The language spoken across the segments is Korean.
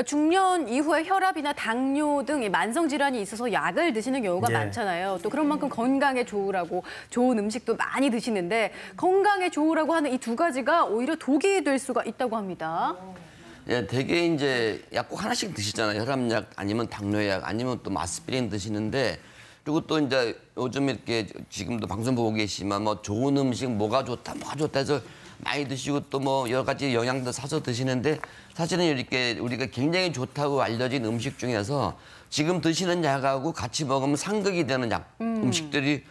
중년 이후에 혈압이나 당뇨 등 만성 질환이 있어서 약을 드시는 경우가 많잖아요. 또 그런 만큼 건강에 좋으라고 좋은 음식도 많이 드시는데 건강에 좋으라고 하는 이 두 가지가 오히려 독이 될 수가 있다고 합니다. 예, 대개 이제 약 꼭 하나씩 드시잖아요. 혈압약 아니면 당뇨약 아니면 또 아스피린 드시는데 그리고 또 이제 요즘 이렇게 지금도 방송 보고 계시지만 뭐 좋은 음식 뭐가 좋다 해서 많이 드시고 또 뭐 여러 가지 영양도 사서 드시는데 사실은 이렇게 우리가 굉장히 좋다고 알려진 음식 중에서 지금 드시는 약하고 같이 먹으면 상극이 되는 음식들이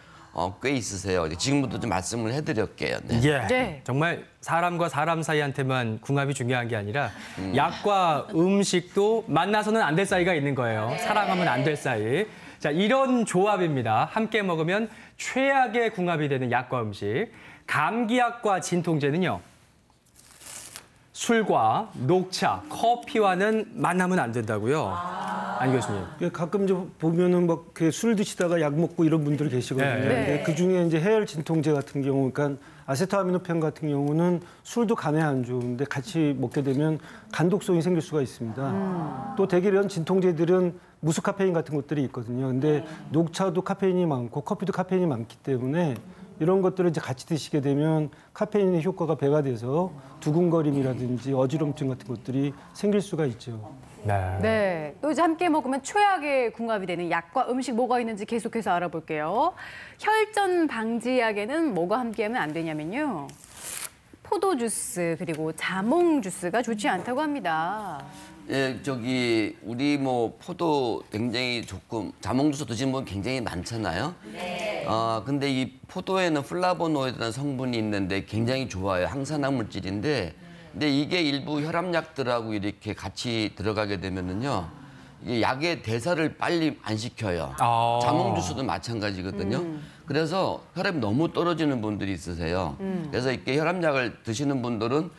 꽤 있으세요. 지금부터 좀 말씀을 해드릴게요. 네. 네. 정말 사람과 사람 사이한테만 궁합이 중요한 게 아니라 약과 음식도 만나서는 안 될 사이가 있는 거예요. 사랑하면 안 될 사이. 자, 이런 조합입니다. 함께 먹으면 최악의 궁합이 되는 약과 음식. 감기약과 진통제는요. 술과 녹차, 커피와는 만나면 안 된다고요. 안 교수님. 가끔 이제 보면은 막 술 드시다가 약 먹고 이런 분들 계시거든요. 근데 그 중에 이제 해열 진통제 같은 경우, 그러니까 아세토아미노펜 같은 경우는 술도 간에 안 좋은데 같이 먹게 되면 간독성이 생길 수가 있습니다. 또 대개 이런 진통제들은 무스카페인 같은 것들이 있거든요. 근데 녹차도 카페인이 많고 커피도 카페인이 많기 때문에 이런 것들을 이제 같이 드시게 되면 카페인의 효과가 배가 돼서 두근거림이라든지 어지럼증 같은 것들이 생길 수가 있죠. 네. 또 이제 함께 먹으면 최악의 궁합이 되는 약과 음식 뭐가 있는지 계속해서 알아볼게요. 혈전 방지약에는 뭐가 함께하면 안 되냐면요. 포도 주스 그리고 자몽 주스가 좋지 않다고 합니다. 예, 우리 뭐 포도 굉장히 좋고 자몽 주스 드시는 분 굉장히 많잖아요. 네. 근데 이 포도에는 플라보노이드라는 성분이 있는데 굉장히 좋아요. 항산화 물질인데 근데 이게 일부 혈압약들하고 이렇게 같이 들어가게 되면은요. 이게 약의 대사를 빨리 안 시켜요. 자몽 주스도 마찬가지거든요. 그래서 혈압이 너무 떨어지는 분들이 있으세요. 그래서 이렇게 혈압약을 드시는 분들은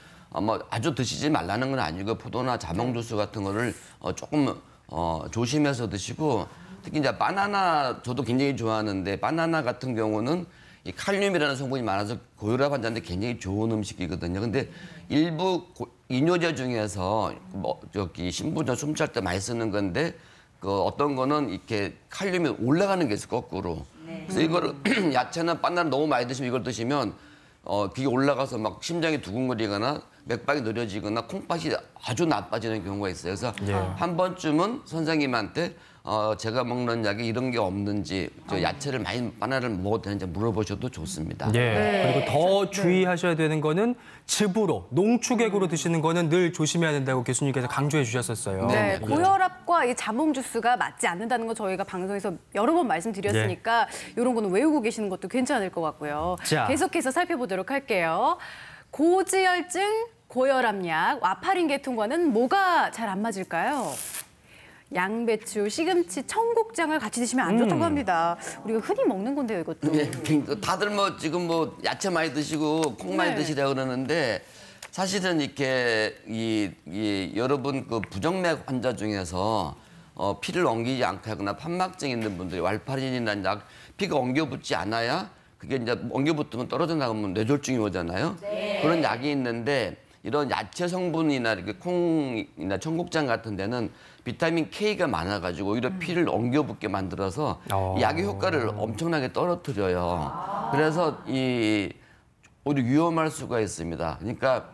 뭐 아주 드시지 말라는 건 아니고 포도나 자몽 주스 같은 거를 조금 조심해서 드시고 특히 이제 바나나 저도 굉장히 좋아하는데 바나나 같은 경우는 이 칼륨이라는 성분이 많아서 고혈압 환자한테 굉장히 좋은 음식이거든요. 근데 일부 이뇨제 중에서 신부전 숨찰 때 많이 쓰는 건데 어떤 거는 이렇게 칼륨이 올라가는 게 있어요, 거꾸로. 그래서 이거를 야채나 바나나 너무 많이 드시면 이걸 드시면 그게 올라가서 막 심장이 두근거리거나 맥박이 느려지거나 콩팥이 아주 나빠지는 경우가 있어요. 그래서 한 번쯤은 선생님한테 제가 먹는 약에 이런 게 없는지 야채를 많이 바나나를 먹어도 되는지 물어보셔도 좋습니다. 그리고 더 주의하셔야 되는 거는 즙으로, 농축액으로 드시는 거는 늘 조심해야 된다고 교수님께서 강조해 주셨었어요. 네, 고혈압과 이 자몽 주스가 맞지 않는다는 거 저희가 방송에서 여러 번 말씀드렸으니까 이런 거는 외우고 계시는 것도 괜찮을 것 같고요. 자. 계속해서 살펴보도록 할게요. 고지혈증, 고혈압약, 와파린 계통과는 뭐가 잘 안 맞을까요? 양배추, 시금치, 청국장을 같이 드시면 안 좋다고 합니다. 우리가 흔히 먹는 건데요, 이것도. 네, 다들 뭐 지금 뭐 야채 많이 드시고 콩 많이 드시라고 그러는데 사실은 이렇게 여러분 그 부정맥 환자 중에서 피를 엉기지 않게 하거나 판막증 있는 분들이 와파린이라는 약 피가 엉겨붙지 않아야 그게 이제 엉겨붙으면 떨어져 나가면 뇌졸중이 오잖아요. 그런 약이 있는데 이런 야채 성분이나 이렇게 콩이나 청국장 같은 데는 비타민 K가 많아가지고 오히려 피를 엉겨붙게 만들어서 약의 효과를 엄청나게 떨어뜨려요. 그래서 오히려 위험할 수가 있습니다. 그러니까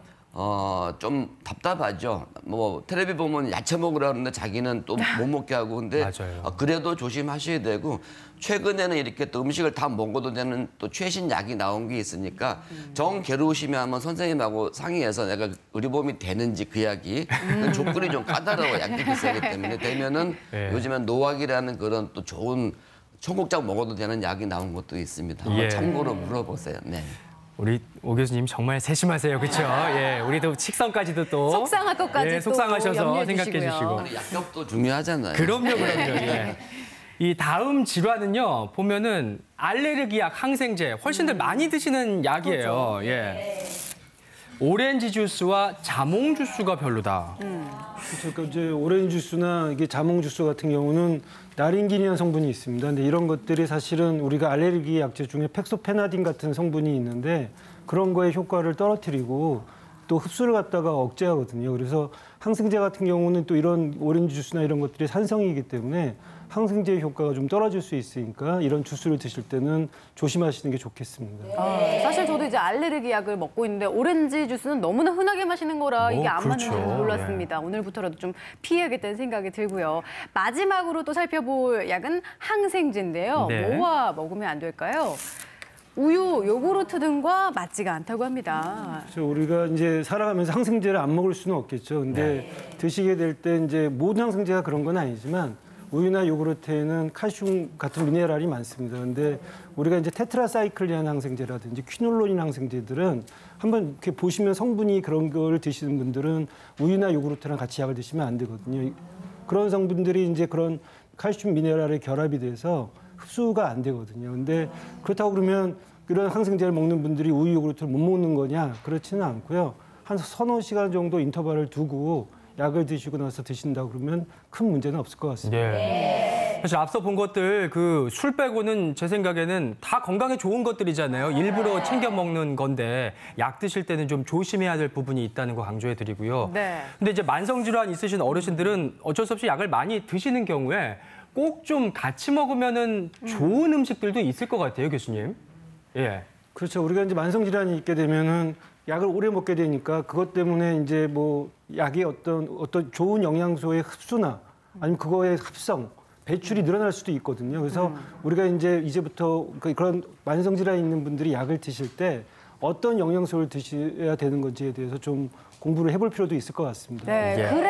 좀 답답하죠. 뭐 텔레비 보면 야채 먹으라 그러는데 자기는 또 못 먹게 하고 근데 그래도 조심하셔야 되고 최근에는 이렇게 또 음식을 다 먹어도 되는 또 최신 약이 나온 게 있으니까 정 괴로우시면 한번 선생님하고 상의해서 내가 의료보험이 되는지 그 약이 조건이 좀 까다로워 약이 비싸기 때문에 되면은 요즘엔 노약이라는 그런 또 좋은 청국장 먹어도 되는 약이 나온 것도 있습니다. 한번 참고로 물어보세요. 네. 우리 오 교수님 정말 세심하세요, 그렇죠? 우리도 식성까지도 또 속상할 것까지 속상하셔서 생각해 주시고. 약값도 중요하잖아요. 그럼요. 이 다음 질환은요 보면은 알레르기약, 항생제 훨씬들 많이 드시는 약이에요. 오렌지 주스와 자몽 주스가 별로다. 그러니까 이제 오렌지 주스나 이게 자몽 주스 같은 경우는 나린긴이라는 성분이 있습니다. 근데 이런 것들이 사실은 우리가 알레르기 약제 중에 펙소페나딘 같은 성분이 있는데 그런 거의 효과를 떨어뜨리고 또 흡수를 갖다가 억제하거든요. 그래서 항생제 같은 경우는 또 이런 오렌지 주스나 이런 것들이 산성이기 때문에 항생제 효과가 좀 떨어질 수 있으니까 이런 주스를 드실 때는 조심하시는 게 좋겠습니다. 사실 저도 이제 알레르기 약을 먹고 있는데 오렌지 주스는 너무나 흔하게 마시는 거라 이게 안 그렇죠. 맞는지 몰랐습니다. 오늘부터라도 좀 피해야겠다는 생각이 들고요. 마지막으로 또 살펴볼 약은 항생제인데요. 네. 뭐와 먹으면 안 될까요? 우유, 요구르트 등과 맞지가 않다고 합니다. 그래서 우리가 이제 살아가면서 항생제를 안 먹을 수는 없겠죠. 근데 드시게 될 때 이제 모든 항생제가 그런 건 아니지만 우유나 요구르트에는 칼슘 같은 미네랄이 많습니다. 근데 우리가 이제 테트라사이클리한 항생제라든지 퀴놀론인 항생제들은 한번 이렇게 보시면 성분이 그런 걸 드시는 분들은 우유나 요구르트랑 같이 약을 드시면 안 되거든요. 그런 성분들이 이제 그런 칼슘 미네랄의 결합이 돼서 흡수가 안 되거든요. 근데 그렇다고 그러면 이런 항생제를 먹는 분들이 우유 요구르트를 못 먹는 거냐? 그렇지는 않고요. 한 서너 시간 정도 인터벌을 두고 약을 드시고 나서 드신다 그러면 큰 문제는 없을 것 같습니다. 네. 사실 앞서 본 것들 그 술 빼고는 제 생각에는 다 건강에 좋은 것들이잖아요. 일부러 챙겨 먹는 건데 약 드실 때는 좀 조심해야 될 부분이 있다는 거 강조해 드리고요. 네. 근데 이제 만성 질환 있으신 어르신들은 어쩔 수 없이 약을 많이 드시는 경우에 꼭 좀 같이 먹으면은 좋은 음식들도 있을 것 같아요, 교수님. 예. 그렇죠. 우리가 이제 만성 질환이 있게 되면은 약을 오래 먹게 되니까 그것 때문에 이제 뭐 약의 어떤 좋은 영양소의 흡수나 아니면 그거의 합성, 배출이 늘어날 수도 있거든요. 그래서 우리가 이제부터 그런 만성 질환이 있는 분들이 약을 드실 때 어떤 영양소를 드셔야 되는 건지에 대해서 좀 공부를 해볼 필요도 있을 것 같습니다. 네, 예. 그래